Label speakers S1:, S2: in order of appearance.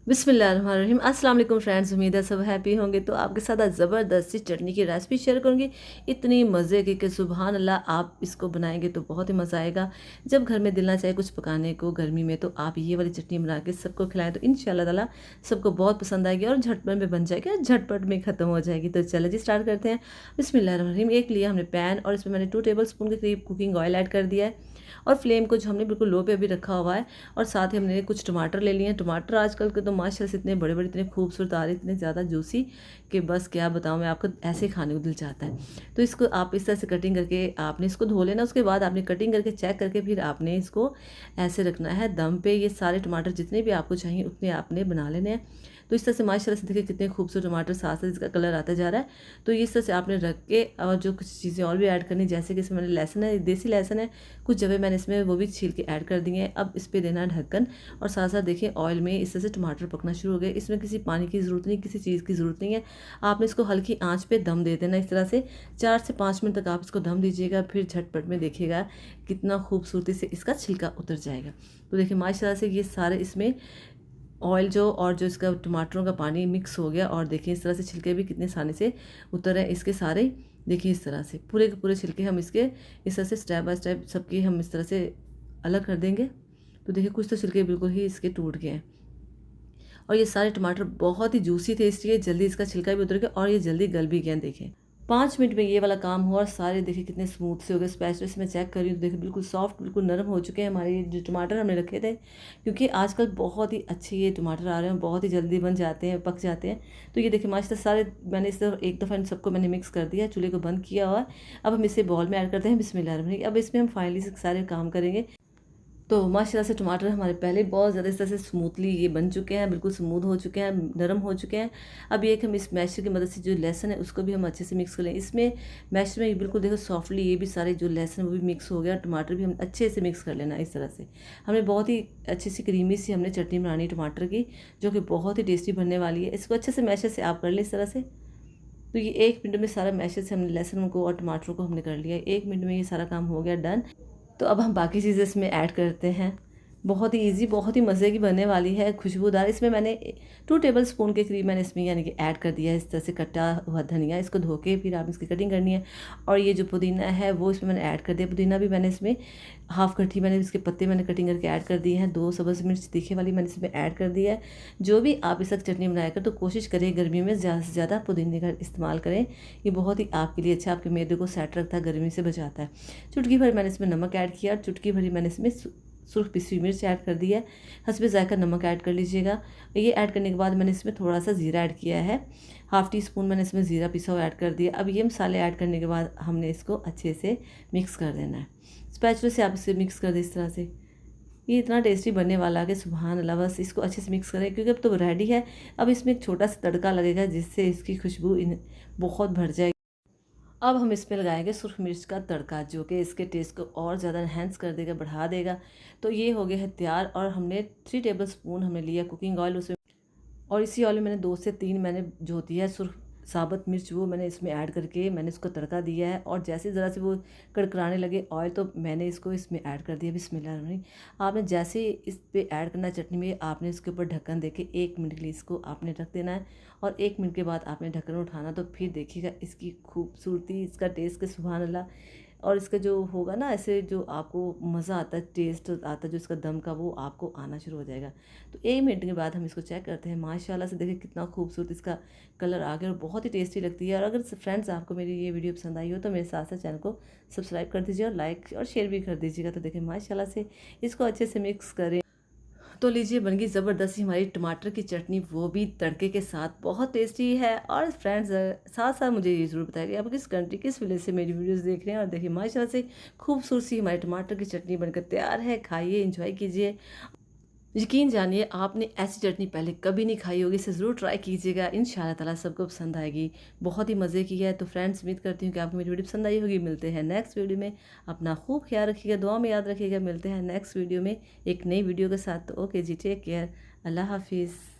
S1: बिस्मिल्लाहिर्रहमानिर्रहीम। अस्सलाम वालेकुम फ्रेंड्स, उम्मीद है सब हैप्पी होंगे। तो आपके साथ आज ज़बरदस्त सी चटनी की रेसिपी शेयर करूँगी। इतनी मज़े की कि सुबहान अल्लाह, आप इसको बनाएंगे तो बहुत ही मज़ा आएगा। जब घर में दिल ना चाहे कुछ पकाने को गर्मी में, तो आप ये वाली चटनी बना के सबको खिलाएं तो इंशाल्लाह ताला सबको बहुत पसंद आएगी और झटपट में बन जाएगी और झटपट में ख़त्म हो जाएगी। तो चलो जी स्टार्ट करते हैं। बिस्मिल्लाहिर्रहमानिर्रहीम। एक लिया हमने पैन और इसमें मैंने 2 टेबल स्पून के करीब कुकिंग ऑयल ऐड कर दिया है और फ्लेम को जो हमने बिल्कुल लो पे अभी रखा हुआ है। और साथ ही हमने कुछ टमाटर ले लिए हैं। टमाटर आजकल के तो माशाल्लाह से इतने बड़े बड़े, इतने खूबसूरत आ रहे हैं, इतने ज़्यादा जूसी कि बस क्या बताऊँ मैं आपको, ऐसे खाने को दिल चाहता है। तो इसको आप इस तरह से कटिंग करके आपने इसको धो लेना। उसके बाद आपने कटिंग करके चेक करके फिर आपने इसको ऐसे रखना है दम पे। ये सारे टमाटर जितने भी आपको चाहिए उतने आपने बना लेने हैं। तो इस तरह से माशाल्लाह से देखिए कितने खूबसूरत टमाटर साथ साथ इसका कलर आता जा रहा है। तो इस तरह से आपने रख के और जो कुछ चीज़ें और भी ऐड करनी, जैसे कि इसमें मैंने लहसुन है, देसी लहसुन है, कुछ जगह मैंने इसमें वो भी छील के ऐड कर दिए हैं। अब इस पे देना है ढक्कन और साथ साथ देखिए ऑयल में इस तरह से टमाटर पकना शुरू हो गए। इसमें किसी पानी की ज़रूरत नहीं, किसी चीज़ की ज़रूरत नहीं है। आपने इसको हल्की आंच पे दम दे देना। इस तरह से 4 से 5 मिनट तक आप इसको दम दीजिएगा। फिर झटपट में देखिएगा कितना खूबसूरती से इसका छिलका उतर जाएगा। तो देखिए माशाल्लाह से ये सारे इसमें ऑयल जो और जो इसका टमाटरों का पानी मिक्स हो गया। और देखिए इस तरह से छिलके भी कितने आसानी से उतर हैं इसके सारे। देखिए इस तरह से पूरे के पूरे छिलके हम इसके इस तरह से स्टेप बाय स्टेप सबकी हम इस तरह से अलग कर देंगे। तो देखिए कुछ तो छिलके बिल्कुल ही इसके टूट गए हैं। और ये सारे टमाटर बहुत ही जूसी थे, इसलिए जल्दी इसका छिलका भी उतर गया और ये जल्दी गल भी गए। देखें 5 मिनट में ये वाला काम हुआ और सारे देखिए कितने स्मूथ से हो गए। स्पैचुला से मैं चेक कर रही हूँ, देखिए बिल्कुल सॉफ्ट, बिल्कुल नरम हो चुके हैं हमारे जो टमाटर हमने रखे थे। क्योंकि आजकल बहुत ही अच्छे ये टमाटर आ रहे हैं, बहुत ही जल्दी बन जाते हैं, पक जाते हैं। तो ये देखिए माशाल्लाह सारे मैंने इस तरह एक दफ़ा इन सबको मैंने मिक्स कर दिया, चूल्हे को बंद किया हुआ है। अब हम इसे बॉल में ऐड करते हैं। बिस्मिल्लाह। अब इसमें हम फाइनली से सारे काम करेंगे। तो माशाल्लाह से टमाटर हमारे पहले बहुत ज़्यादा इस तरह से स्मूथली ये बन चुके हैं, बिल्कुल स्मूथ हो चुके हैं, नरम हो चुके हैं। अब ये कि हम इस मैशर की मदद से जो लहसुन है उसको भी हम अच्छे से मिक्स कर लें। इसमें मैशर में बिल्कुल देखो सॉफ्टली ये भी सारे जो लहसुन वो भी मिक्स हो गया। टमाटर भी हम अच्छे से मिक्स कर लेना। इस तरह से हमने बहुत ही अच्छी सी क्रीमी सी हमने चटनी बनानी टमाटर की, जो कि बहुत ही टेस्टी बनने वाली है। इसको अच्छे से मैशर से आप कर लें इस तरह से। तो ये 1 मिनट में सारा मैशर से हमने लहसुन को और टमाटर को हमने कर लिया। 1 मिनट में ये सारा काम हो गया डन। तो अब हम बाकी चीज़ें इसमें ऐड करते हैं। बहुत ही इजी, बहुत ही मज़े की बनने वाली है, खुशबूदार। इसमें मैंने 2 टेबल स्पून के करीब मैंने इसमें यानी कि ऐड कर दिया है इस तरह से कटा हुआ धनिया। इसको धो के फिर आप इसकी कटिंग करनी है। और ये जो पुदीना है वो इसमें मैंने ऐड कर दिया। पुदीना भी मैंने इसमें हाफ़ कटी, मैंने इसके पत्ते मैंने कटिंग करके ऐड कर दिए हैं। 2 सब्ज़ मिर्च तीखे वाली मैंने इसमें ऐड कर दिया है। जो भी आप इस वक्त चटनी बनाया कर तो कोशिश करें गर्मी में ज़्यादा से ज़्यादा पुदीने का इस्तेमाल करें। ये बहुत ही आपके लिए अच्छा, आपके मैदे को सेट रखता है, गर्मी से बचाता है। चुटकी भर मैंने इसमें नमक ऐड किया। चुटकी भरी मैंने इसमें सुर्ख पिसी मिर्च ऐड कर दी है। हस्बे ज़ायका नमक ऐड कर लीजिएगा। ये ऐड करने के बाद मैंने इसमें थोड़ा सा ज़ीरा ऐड किया है। हाफ़ टी स्पून मैंने इसमें ज़ीरा पिसा हुआ ऐड कर दिया। अब ये मसाले ऐड करने के बाद हमने इसको अच्छे से मिक्स कर देना है। स्पैचुला से आप इसे मिक्स कर दें इस तरह से। ये इतना टेस्टी बनने वाला है कि सुभान अल्लाह। बस इसको अच्छे से मिक्स करें क्योंकि अब तो रेडी है। अब इसमें एक छोटा सा तड़का लगेगा जिससे इसकी खुशबू बहुत भर जाएगी। अब हम इसमें लगाएंगे सुर्ख मिर्च का तड़का, जो कि इसके टेस्ट को और ज़्यादा इन्हेंस कर देगा, बढ़ा देगा। तो ये हो गया है तैयार। और हमने 3 टेबल स्पून हमने लिया कुकिंग ऑयल, उसमें और इसी ऑयल में मैंने 2 से 3 मैंने जो दिया है सुर्ख साबुत मिर्च, वो मैंने इसमें ऐड करके मैंने इसको तड़का दिया है। और जैसे ज़रा से वो कड़कड़ाने लगे ऑयल, तो मैंने इसको इसमें ऐड कर दिया। बिस्मिल्लाह। आपने जैसे ही इस पे ऐड करना चटनी में, आपने इसके ऊपर ढक्कन देके 1 मिनट के लिए इसको आपने रख देना है। और 1 मिनट के बाद आपने ढक्कन उठाना, तो फिर देखिएगा इसकी खूबसूरती, इसका टेस्ट के सुभान अल्लाह। और इसका जो होगा ना, ऐसे जो आपको मज़ा आता है, टेस्ट आता है जो इसका दम का, वो आपको आना शुरू हो जाएगा। तो 1 मिनट के बाद हम इसको चेक करते हैं। माशाल्लाह से देखिए कितना खूबसूरत इसका कलर आ गया और बहुत ही टेस्टी लगती है। और अगर फ्रेंड्स आपको मेरी ये वीडियो पसंद आई हो तो मेरे साथ साथ चैनल को सब्सक्राइब कर दीजिए और लाइक और शेयर भी कर दीजिएगा। तो देखिए माशाल्लाह से इसको अच्छे से मिक्स करें। तो लीजिए बन गई ज़बरदस्ती हमारी टमाटर की चटनी, वो भी तड़के के साथ, बहुत टेस्टी है। और फ्रेंड्स साथ साथ मुझे ये ज़रूर बताइए कि आप किस कंट्री, किस विलेज से मेरी वीडियोस देख रहे हैं। और देखिए माशाल्लाह से खूबसूरत सी हमारी टमाटर की चटनी बनकर तैयार है। खाइए, एंजॉय कीजिए। यकीन जानिए आपने ऐसी चटनी पहले कभी नहीं खाई होगी, इसे ज़रूर ट्राई कीजिएगा। इंशाल्लाह ताला सबको पसंद आएगी। बहुत ही मज़े की है। तो फ्रेंड्स उम्मीद करती हूँ कि आपको मेरी वीडियो पसंद आई होगी। मिलते हैं नेक्स्ट वीडियो में। अपना खूब ख्याल रखिएगा, दुआ में याद रखिएगा। मिलते हैं नेक्स्ट वीडियो में एक नई वीडियो के साथ। तो ओके जी, टेक केयर, अल्लाह हाफिज़।